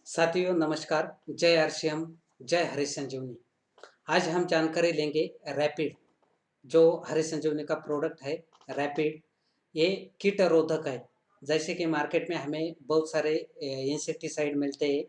साथियों नमस्कार, जय आरसीएम, जय हरि संजीवनी। आज हम जानकारी लेंगे रैपिड, जो हरि संजीवनी का प्रोडक्ट है। रैपिड ये कीटरोधक है। जैसे कि मार्केट में हमें बहुत सारे इंसेक्टिसाइड मिलते हैं,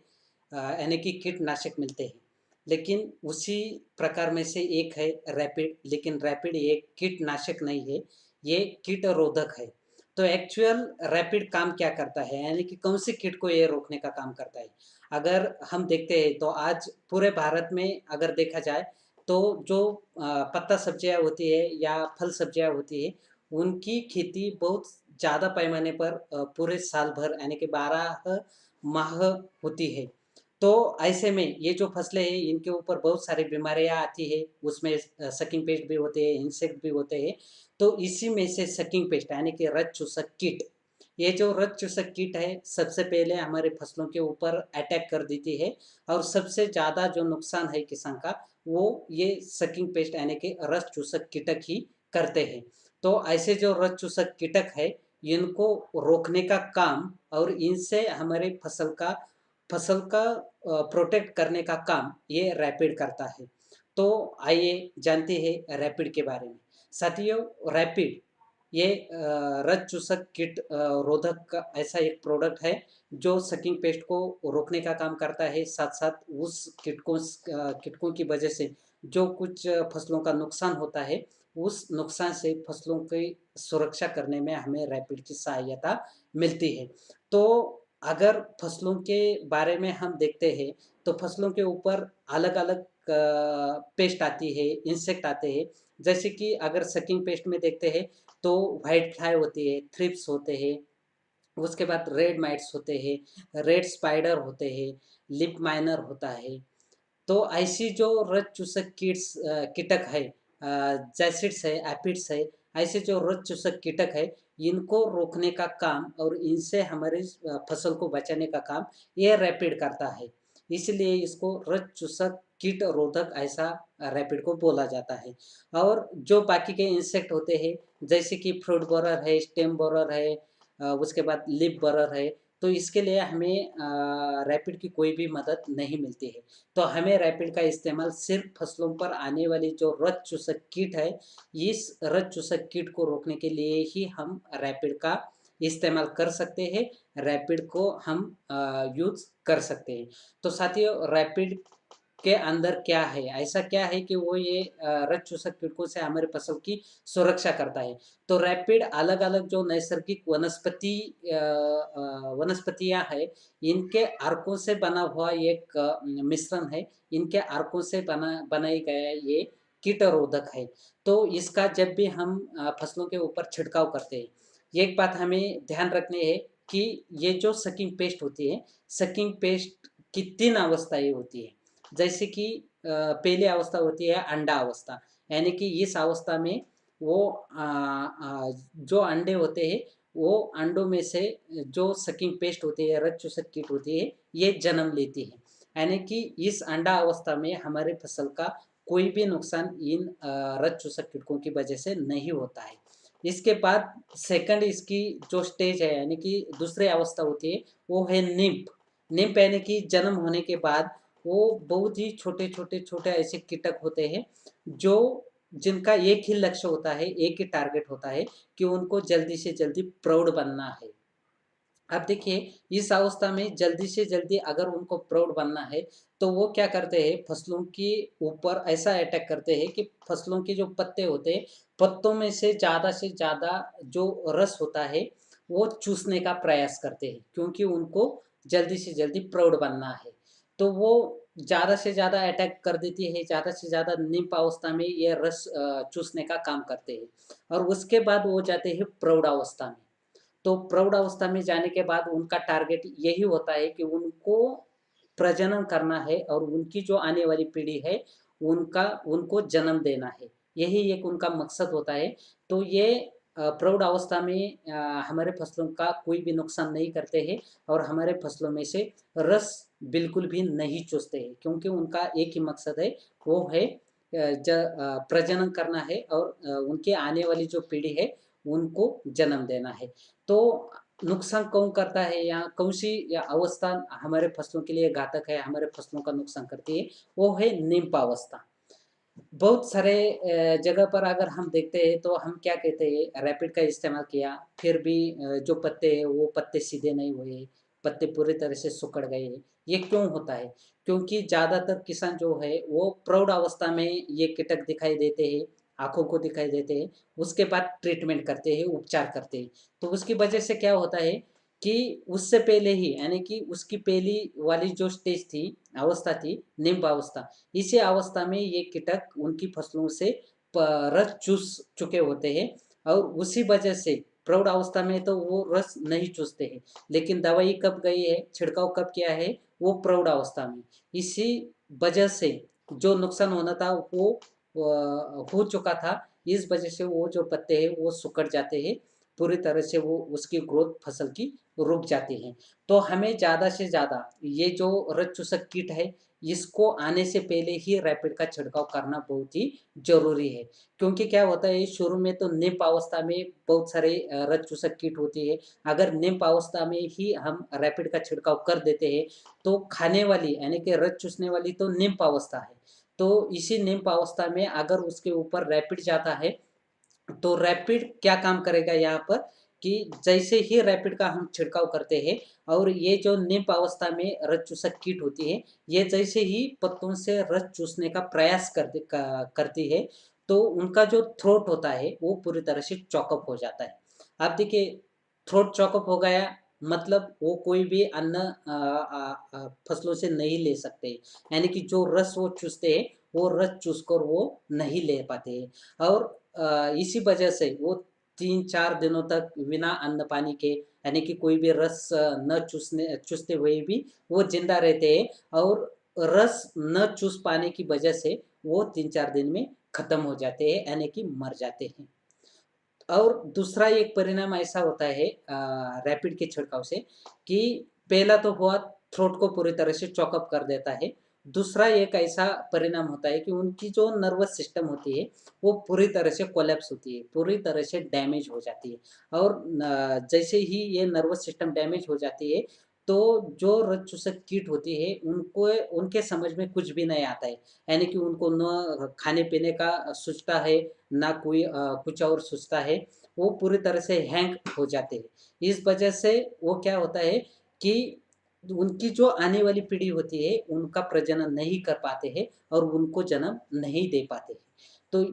यानी कि कीटनाशक मिलते हैं, लेकिन उसी प्रकार में से एक है रैपिड। लेकिन रैपिड ये कीटनाशक नहीं है, ये कीटरोधक है। तो एक्चुअल रैपिड काम क्या करता है, यानी कि कौन सी कीट को ये रोकने का काम करता है। अगर हम देखते हैं तो आज पूरे भारत में अगर देखा जाए तो जो पत्ता सब्जियां होती है या फल सब्जियां होती है, उनकी खेती बहुत ज़्यादा पैमाने पर पूरे साल भर यानी कि 12 माह होती है। तो ऐसे में ये जो फसलें हैं इनके ऊपर बहुत सारी बीमारियां आती है। उसमें सकिंग पेस्ट भी होते हैं, इंसेक्ट भी होते हैं। तो इसी में से सकिंग पेस्ट यानी कि रज चूसक कीट, ये जो रज चूसक कीट है सबसे पहले हमारे फसलों के ऊपर अटैक कर देती है। और सबसे ज़्यादा जो नुकसान है किसान का, वो ये सकिंग पेस्ट यानी कि रस चूसक कीटक ही करते हैं। तो ऐसे जो रस चूसक कीटक है, इनको रोकने का काम और इनसे हमारे फसल का प्रोटेक्ट करने का काम ये रैपिड करता है। तो आइए जानते हैं रैपिड के बारे में। साथियों, रैपिड ये रज चूसक कीट रोधक का ऐसा एक प्रोडक्ट है जो सकिंग पेस्ट को रोकने का काम करता है। साथ साथ उस कीटकों की वजह से जो कुछ फसलों का नुकसान होता है, उस नुकसान से फसलों की सुरक्षा करने में हमें रैपिड की सहायता मिलती है। तो अगर फसलों के बारे में हम देखते हैं तो फसलों के ऊपर अलग अलग पेस्ट आती है, इंसेक्ट आते हैं। जैसे कि अगर सकिंग पेस्ट में देखते हैं तो व्हाइट फ्लाई होती है, थ्रिप्स होते हैं, उसके बाद रेड माइट्स होते हैं, रेड स्पाइडर होते हैं, लिप माइनर होता है। तो ऐसी जो रज चूसक कीटक है, जैसिड्स है, एपिड्स है, ऐसे जो रज चूसक कीटक है, इनको रोकने का काम और इनसे हमारी फसल को बचाने का काम ये रैपिड करता है। इसलिए इसको रज चूसक कीट रोधक ऐसा रैपिड को बोला जाता है। और जो बाकी के इंसेक्ट होते हैं, जैसे कि फ्रूट बोरर है, स्टेम बोरर है, उसके बाद लिप बोरर है, तो इसके लिए हमें रैपिड की कोई भी मदद नहीं मिलती है। तो हमें रैपिड का इस्तेमाल सिर्फ फसलों पर आने वाली जो रज चूसक कीट है, इस रज चूसक कीट को रोकने के लिए ही हम रैपिड का इस्तेमाल कर सकते हैं। रैपिड को हम यूज़ कर सकते हैं। तो साथियों, रैपिड के अंदर क्या है, ऐसा क्या है कि वो ये रज चूसक कीटकों से हमारे फसल की सुरक्षा करता है। तो रैपिड अलग अलग जो नैसर्गिक वनस्पतियां है, इनके अर्कों से बना हुआ एक मिश्रण है। इनके अर्कों से बनाई गया ये कीटरोधक है। तो इसका जब भी हम फसलों के ऊपर छिड़काव करते हैं, एक बात हमें ध्यान रखनी है कि ये जो सकिंग पेस्ट होती है, सकिंग पेस्ट की 3 अवस्थाएँ होती है। जैसे कि पहली अवस्था होती है अंडा अवस्था, यानी कि इस अवस्था में वो जो अंडे होते हैं, वो अंडों में से जो सकिंग पेस्ट होती है, रज चूसक कीट होती है, ये जन्म लेती है। यानी कि इस अंडा अवस्था में हमारे फसल का कोई भी नुकसान इन रज चूसक कीटकों की वजह से नहीं होता है। इसके बाद सेकंड इसकी जो स्टेज है, यानी कि दूसरी अवस्था होती है, वो है निम्फ। निम्फ यानी कि जन्म होने के बाद वो बहुत ही छोटे-छोटे ऐसे कीटक होते हैं, जो जिनका एक ही लक्ष्य होता है, एक ही टारगेट होता है कि उनको जल्दी से जल्दी प्रौढ़ बनना है। अब देखिए, इस अवस्था में जल्दी से जल्दी अगर उनको प्रौढ़ बनना है, तो वो क्या करते हैं, फसलों के ऊपर ऐसा अटैक करते हैं कि फसलों के जो पत्ते होते हैं, पत्तों में से ज़्यादा जो रस होता है, वो चूसने का प्रयास करते हैं, क्योंकि उनको जल्दी से जल्दी प्रौढ़ बनना है। तो वो ज़्यादा से ज़्यादा अटैक कर देती है, ज़्यादा से ज़्यादा निम्फ अवस्था में ये रस चूसने का काम करते हैं। और उसके बाद वो जाते हैं प्रौढ़ अवस्था में। तो प्रौढ़ अवस्था में जाने के बाद उनका टारगेट यही होता है कि उनको प्रजनन करना है और उनकी जो आने वाली पीढ़ी है, उनका उनको जन्म देना है। यही एक उनका मकसद होता है। तो ये प्रौढ़ अवस्था में हमारे फसलों का कोई भी नुकसान नहीं करते हैं और हमारे फसलों में से रस बिल्कुल भी नहीं चूसते हैं, क्योंकि उनका एक ही मकसद है, वो है प्रजनन करना है और उनके आने वाली जो पीढ़ी है, उनको जन्म देना है। तो नुकसान कौन करता है या कौन सी या अवस्था हमारे फसलों के लिए घातक है, हमारे फसलों का नुकसान करती है, वो है निम्फावस्था। बहुत सारे जगह पर अगर हम देखते हैं तो हम क्या कहते हैं, रैपिड का इस्तेमाल किया, फिर भी जो पत्ते हैं वो पत्ते सीधे नहीं हुए, पत्ते पूरी तरह से सिकुड़ गए। ये क्यों होता है? क्योंकि ज़्यादातर किसान जो है वो प्रौढ़ अवस्था में ये कीटक दिखाई देते हैं, आँखों को दिखाई देते हैं, उसके बाद ट्रीटमेंट करते हैं, उपचार करते हैं। तो उसकी वजह से क्या होता है कि उससे पहले ही, यानी कि उसकी पहली वाली जो स्टेज थी, अवस्था थी, निम्फ अवस्था, इसी अवस्था में ये कीटक उनकी फसलों से रस चूस चुके होते हैं और उसी वजह से प्रौढ़ अवस्था में तो वो रस नहीं चूसते हैं, लेकिन दवाई कब गई है, छिड़काव कब किया है, वो प्रौढ़ अवस्था में। इसी वजह से जो नुकसान होना था वो हो चुका था। इस वजह से वो जो पत्ते हैं वो सिकुड़ जाते हैं, पूरी तरह से वो उसकी ग्रोथ फसल की रुक जाती है। तो हमें ज़्यादा से ज़्यादा ये जो रस चूसक कीट है, इसको आने से पहले ही रैपिड का छिड़काव करना बहुत ही ज़रूरी है। क्योंकि क्या होता है, शुरू में तो निम्फ अवस्था में बहुत सारे रस चूसक कीट होती है। अगर निम्फ अवस्था में ही हम रैपिड का छिड़काव कर देते हैं, तो खाने वाली, यानी कि रस चूसने वाली तो निम्फ अवस्था है। तो इसी निम्फ अवस्था में अगर उसके ऊपर रैपिड जाता है, तो रैपिड क्या काम करेगा यहाँ पर कि जैसे ही रैपिड का हम छिड़काव करते हैं और ये जो निम्फ अवस्था में रस चूसक कीट होती है, ये जैसे ही पत्तों से रस चूसने का प्रयास करती है, तो उनका जो थ्रोट होता है वो पूरी तरह से चॉकअप हो जाता है। आप देखिए, थ्रोट चॉकअप हो गया मतलब वो कोई भी अन्न फसलों से नहीं ले सकते, यानी कि जो रस वो चूसते हैं वो रस चूसकर वो नहीं ले पाते हैं। और इसी वजह से वो 3-4 दिनों तक बिना अन्न पानी के, यानी कि कोई भी रस न चूसते हुए भी वो ज़िंदा रहते हैं और रस न चूस पाने की वजह से वो 3-4 दिन में ख़त्म हो जाते हैं, यानी कि मर जाते हैं। और दूसरा एक परिणाम ऐसा होता है रैपिड के छिड़काव से कि पहला तो हुआ, थ्रोट को पूरी तरह से चॉकअप कर देता है। दूसरा एक ऐसा परिणाम होता है कि उनकी जो नर्वस सिस्टम होती है, वो पूरी तरह से कोलैप्स होती है, पूरी तरह से डैमेज हो जाती है। और जैसे ही ये नर्वस सिस्टम डैमेज हो जाती है, तो जो रक्त चूसक कीट होती है, उनको उनके समझ में कुछ भी नहीं आता है। यानी कि उनको न खाने-पीने का सूझता है, ना कोई कुछ और सोचता है, वो पूरी तरह से हैंग हो जाते हैं। इस वजह से वो क्या होता है कि उनकी जो आने वाली पीढ़ी होती है, उनका प्रजनन नहीं कर पाते हैं और उनको जन्म नहीं दे पाते हैं। तो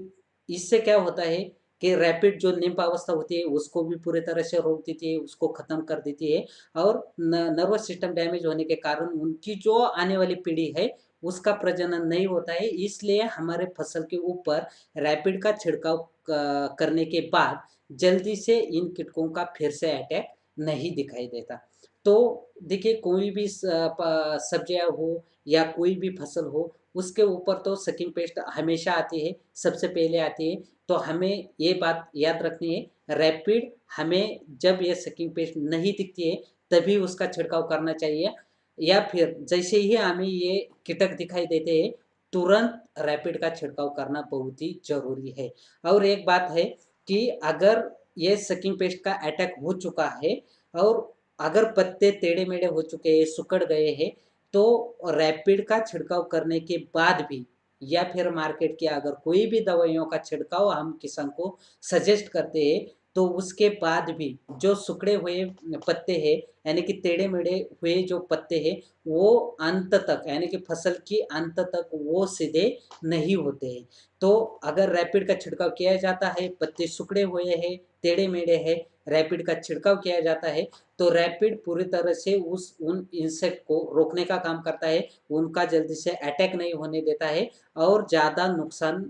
इससे क्या होता है कि रैपिड जो निम्फ अवस्था होती है, उसको भी पूरी तरह से रोक देती है, उसको ख़त्म कर देती है और नर्वस सिस्टम डैमेज होने के कारण उनकी जो आने वाली पीढ़ी है, उसका प्रजनन नहीं होता है। इसलिए हमारे फसल के ऊपर रैपिड का छिड़काव करने के बाद जल्दी से इन कीटकों का फिर से अटैक नहीं दिखाई देता। तो देखिए, कोई भी सब्जियाँ हो या कोई भी फसल हो, उसके ऊपर तो सकिंग पेस्ट हमेशा आती है, सबसे पहले आती है। तो हमें ये बात याद रखनी है, रैपिड हमें जब ये सकिंग पेस्ट नहीं दिखती है तभी उसका छिड़काव करना चाहिए, या फिर जैसे ही हमें ये कीटक दिखाई देते हैं, तुरंत रैपिड का छिड़काव करना बहुत ही ज़रूरी है। और एक बात है कि अगर ये सकिंग पेस्ट का अटैक हो चुका है और अगर पत्ते टेढ़े-मेढ़े हो चुके हैं, सिकुड़ गए हैं, तो रैपिड का छिड़काव करने के बाद भी या फिर मार्केट की अगर कोई भी दवाइयों का छिड़काव हम किसान को सजेस्ट करते हैं, तो उसके बाद भी जो सिकुड़े हुए पत्ते हैं, यानी कि टेढ़े-मेढ़े हुए जो पत्ते हैं, वो अंत तक, यानी कि फसल की अंत तक वो सीधे नहीं होते हैं। तो अगर रैपिड का छिड़काव किया जाता है, पत्ते सिकुड़े हुए हैं, टेढ़े-मेढ़े हैं, रैपिड का छिड़काव किया जाता है, तो रैपिड पूरी तरह से उन इंसेक्ट को रोकने का काम करता है, उनका जल्दी से अटैक नहीं होने देता है और ज़्यादा नुकसान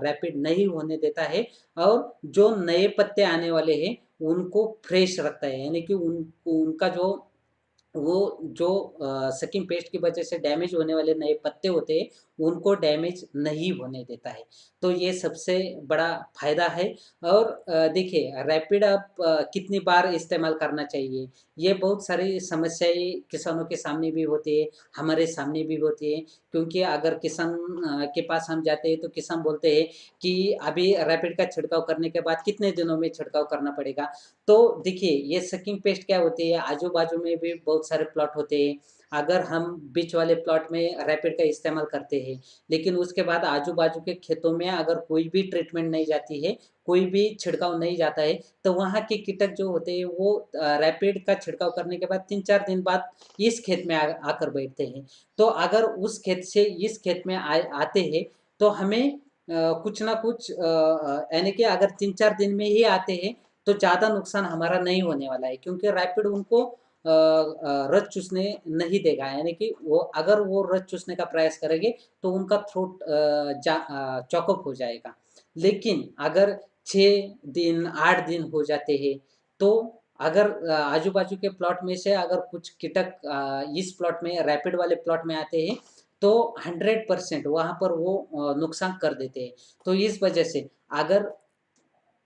रैपिड नहीं होने देता है और जो नए पत्ते आने वाले हैं, उनको फ्रेश रखता है। यानी कि उनका वो जो सकिंग पेस्ट की वजह से डैमेज होने वाले नए पत्ते होते हैं, उनको डैमेज नहीं होने देता है। तो ये सबसे बड़ा फ़ायदा है। और देखिए रैपिड आप कितनी बार इस्तेमाल करना चाहिए, ये बहुत सारी समस्याएँ किसानों के सामने भी होती है, हमारे सामने भी होती है। क्योंकि अगर किसान के पास हम जाते हैं तो किसान बोलते हैं कि अभी रैपिड का छिड़काव करने के बाद कितने दिनों में छिड़काव करना पड़ेगा। तो देखिए ये सकिंग पेस्ट क्या होती है, आजू-बाजू में भी बहुत सारे प्लॉट होते हैं। अगर हम बीच वाले प्लॉट में रैपिड का इस्तेमाल करते हैं, लेकिन उसके बाद आजू-बाजू के खेतों में अगर कोई भी ट्रीटमेंट नहीं जाती है, कोई भी छिड़काव नहीं जाता है, तो वहाँ के कीटक जो होते हैं वो रैपिड का छिड़काव करने के बाद 3-4 दिन बाद इस खेत में आकर बैठते हैं। तो अगर उस खेत से इस खेत में आते हैं, तो हमें कुछ ना कुछ यानी कि अगर 3-4 दिन में ही आते हैं, तो ज़्यादा नुकसान हमारा नहीं होने वाला है, क्योंकि रैपिड उनको रस चूसने नहीं देगा। यानी कि वो अगर वो रस चूसने का प्रयास करेंगे, तो उनका थ्रोट चॉकअप हो जाएगा। लेकिन अगर 6 दिन, 8 दिन हो जाते हैं, तो अगर आजू-बाजू के प्लॉट में से अगर कुछ कीटक इस प्लॉट में रैपिड वाले प्लॉट में आते हैं, तो 100% वहाँ पर वो नुकसान कर देते हैं। तो इस वजह से अगर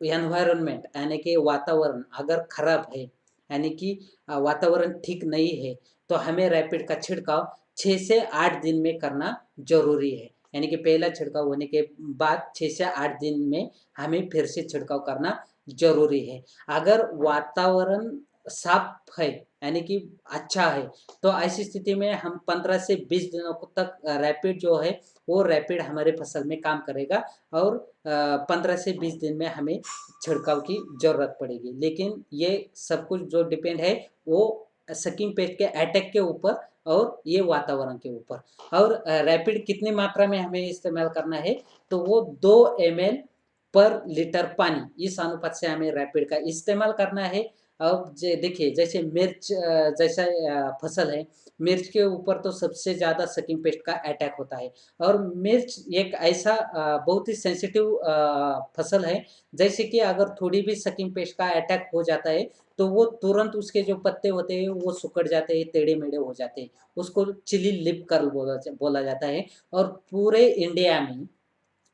एनवायरनमेंट यानी कि वातावरण अगर खराब है, यानी कि वातावरण ठीक नहीं है, तो हमें रैपिड का छिड़काव 6 से 8 दिन में करना ज़रूरी है। यानी कि पहला छिड़काव होने के बाद 6 से 8 दिन में हमें फिर से छिड़काव करना ज़रूरी है। अगर वातावरण साफ है, यानी कि अच्छा है, तो ऐसी स्थिति में हम 15 से 20 दिनों तक रैपिड जो है, वो रैपिड हमारे फसल में काम करेगा। और 15 से 20 दिन में हमें छिड़काव की ज़रूरत पड़ेगी। लेकिन ये सब कुछ जो डिपेंड है, वो सकिंग पेस्ट के अटैक के ऊपर और ये वातावरण के ऊपर। और रैपिड कितनी मात्रा में हमें इस्तेमाल करना है, तो वो 2 एमएल पर लीटर पानी, इस अनुपात से हमें रैपिड का इस्तेमाल करना है। अब देखिए जैसे मिर्च जैसा फसल है, मिर्च के ऊपर तो सबसे ज़्यादा सकिंग पेस्ट का अटैक होता है। और मिर्च एक ऐसा बहुत ही सेंसिटिव फसल है, जैसे कि अगर थोड़ी भी सकिंग पेस्ट का अटैक हो जाता है, तो वो तुरंत उसके जो पत्ते होते हैं वो सिकुड़ जाते हैं, टेढ़े-मेढ़े हो जाते हैं। उसको चिली लिप कर्ल बोला जाता है। और पूरे इंडिया में,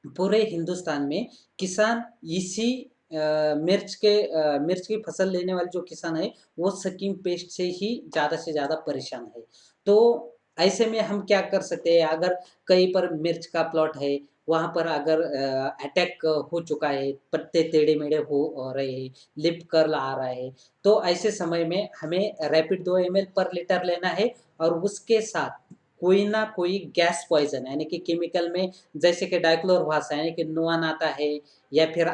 पूरे हिंदुस्तान में किसान इसी मिर्च की फसल लेने वाले जो किसान है, वो सकिंग पेस्ट से ही ज़्यादा से ज़्यादा परेशान है। तो ऐसे में हम क्या कर सकते हैं, अगर कहीं पर मिर्च का प्लॉट है, वहाँ पर अगर अटैक हो चुका है, पत्ते टेढ़े-मेढ़े हो रहे हैं, लीफ कर्ल आ रहा है, तो ऐसे समय में हमें रैपिड 2 एमएल पर लीटर लेना है। और उसके साथ कोई ना कोई गैस पॉइज़न यानी कि केमिकल में, जैसे कि डाइक्लोरभास यानी कि नोआन आता है, या फिर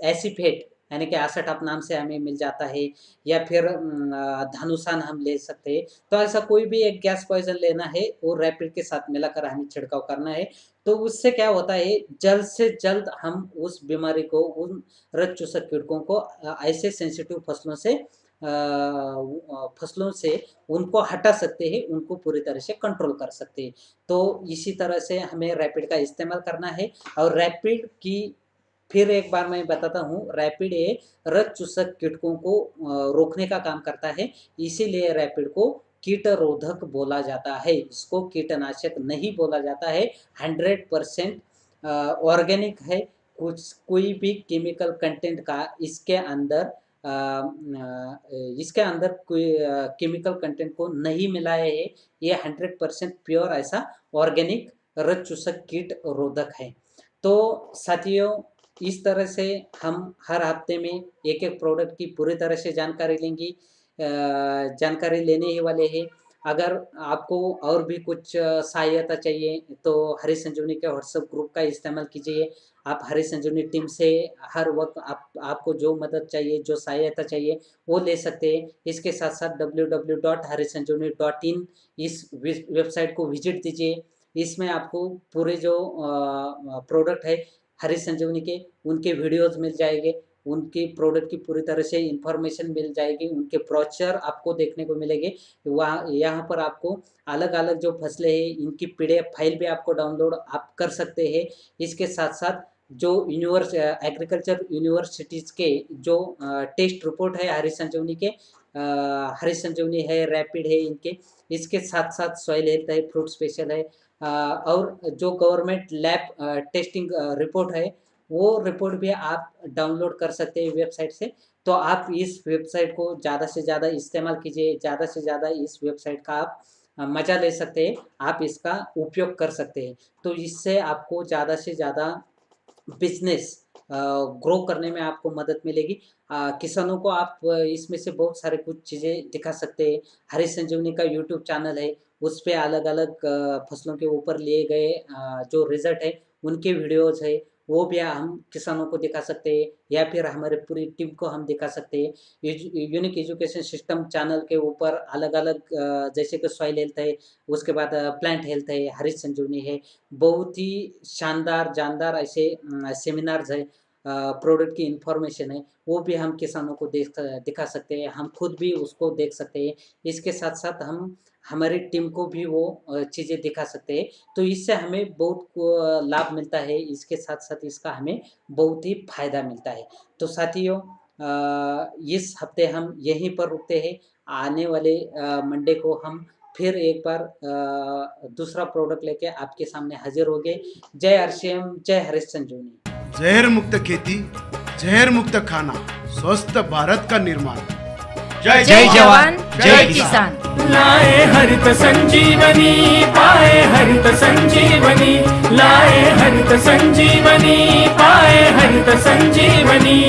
एसीफेट यानी कि एसीटॉप नाम से हमें मिल जाता है, या फिर धानुसान हम ले सकते हैं। तो ऐसा कोई भी एक गैस पॉइज़न लेना है, वो रैपिड के साथ मिलाकर हमें छिड़काव करना है। तो उससे क्या होता है, जल्द से जल्द हम उस बीमारी को, उन रक्त चूसक कीटकों को ऐसे सेंसिटिव फसलों से उनको हटा सकते हैं, उनको पूरी तरह से कंट्रोल कर सकते हैं। तो इसी तरह से हमें रैपिड का इस्तेमाल करना है। और रैपिड की फिर एक बार मैं बताता हूँ, रैपिड ये रक्त चूसक कीटकों को रोकने का काम करता है, इसीलिए रैपिड को कीटरोधक बोला जाता है, इसको कीटनाशक नहीं बोला जाता है। 100% ऑर्गेनिक है, कुछ कोई भी केमिकल कंटेंट का इसके अंदर कोई केमिकल कंटेंट को नहीं मिलाया है। ये 100% प्योर ऐसा ऑर्गेनिक रक्त चूसक कीट रोधक है। तो साथियों, इस तरह से हम हर हफ्ते में एक-एक प्रोडक्ट की पूरी तरह से जानकारी लेने ही वाले हैं। अगर आपको और भी कुछ सहायता चाहिए, तो हरी संजीवनी के व्हाट्सएप ग्रुप का इस्तेमाल कीजिए। आप हरी संजीवनी टीम से हर वक़्त आपको जो मदद चाहिए, जो सहायता चाहिए, वो ले सकते हैं। इसके साथ-साथ www.harisanjeevani.in इस वेबसाइट को विज़िट दीजिए। इसमें आपको पूरे जो प्रोडक्ट है हरी संजीवनी के, उनके वीडियोज़ मिल जाएँगे, उनकी प्रोडक्ट की पूरी तरह से इन्फॉर्मेशन मिल जाएगी, उनके ब्रोचर आपको देखने को मिलेंगे। वहाँ यहाँ पर आपको अलग-अलग जो फसलें हैं, इनकी पीडीएफ फाइल भी आपको डाउनलोड आप कर सकते हैं। इसके साथ-साथ जो एग्रीकल्चर यूनिवर्सिटीज़ के जो टेस्ट रिपोर्ट है हरी संजीवनी के, हरी संजीवनी है, रैपिड है इनके। इसके साथ साथ सॉइल हेल्थ है, फ्रूट स्पेशल है, और जो गवर्नमेंट लैब टेस्टिंग रिपोर्ट है, वो रिपोर्ट भी आप डाउनलोड कर सकते हैं वेबसाइट से। तो आप इस वेबसाइट को ज़्यादा से ज़्यादा इस्तेमाल कीजिए, ज़्यादा से ज़्यादा इस वेबसाइट का आप मज़ा ले सकते हैं, आप इसका उपयोग कर सकते हैं। तो इससे आपको ज़्यादा से ज़्यादा बिजनेस ग्रो करने में आपको मदद मिलेगी। किसानों को आप इसमें से बहुत सारे कुछ चीज़ें दिखा सकते हैं। हरी संजीवनी का यूट्यूब चैनल है, उस पे अलग-अलग फसलों के ऊपर लिए गए जो रिज़ल्ट है, उनके वीडियोज़ है, वो भी हम किसानों को दिखा सकते हैं, या फिर हमारे पूरी टीम को हम दिखा सकते हैं। यूनिक एजुकेशन सिस्टम चैनल के ऊपर अलग-अलग जैसे कि सॉइल हेल्थ है, उसके बाद प्लांट हेल्थ है, हरी संजीवनी है, बहुत ही शानदार, जानदार ऐसे सेमिनार्स है, प्रोडक्ट की इन्फॉर्मेशन है, वो भी हम किसानों को दिखा सकते हैं, हम खुद भी उसको देख सकते हैं। इसके साथ-साथ हम हमारी टीम को भी वो चीज़ें दिखा सकते हैं। तो इससे हमें बहुत लाभ मिलता है, इसके साथ-साथ इसका हमें बहुत ही फ़ायदा मिलता है। तो साथियों, इस हफ़्ते हम यहीं पर रुकते हैं, आने वाले मंडे को हम फिर एक बार दूसरा प्रोडक्ट लेके आपके सामने हाज़िर होंगे। जय आरसीएम, जय हरी संजीवनी। जहर मुक्त खेती, जहर मुक्त खाना, स्वस्थ भारत का निर्माण। जय जवान जय किसान। लाए हरित संजीवनी, पाए हरित संजीवनी, लाए हरित संजीवनी, पाए हरित संजीवनी।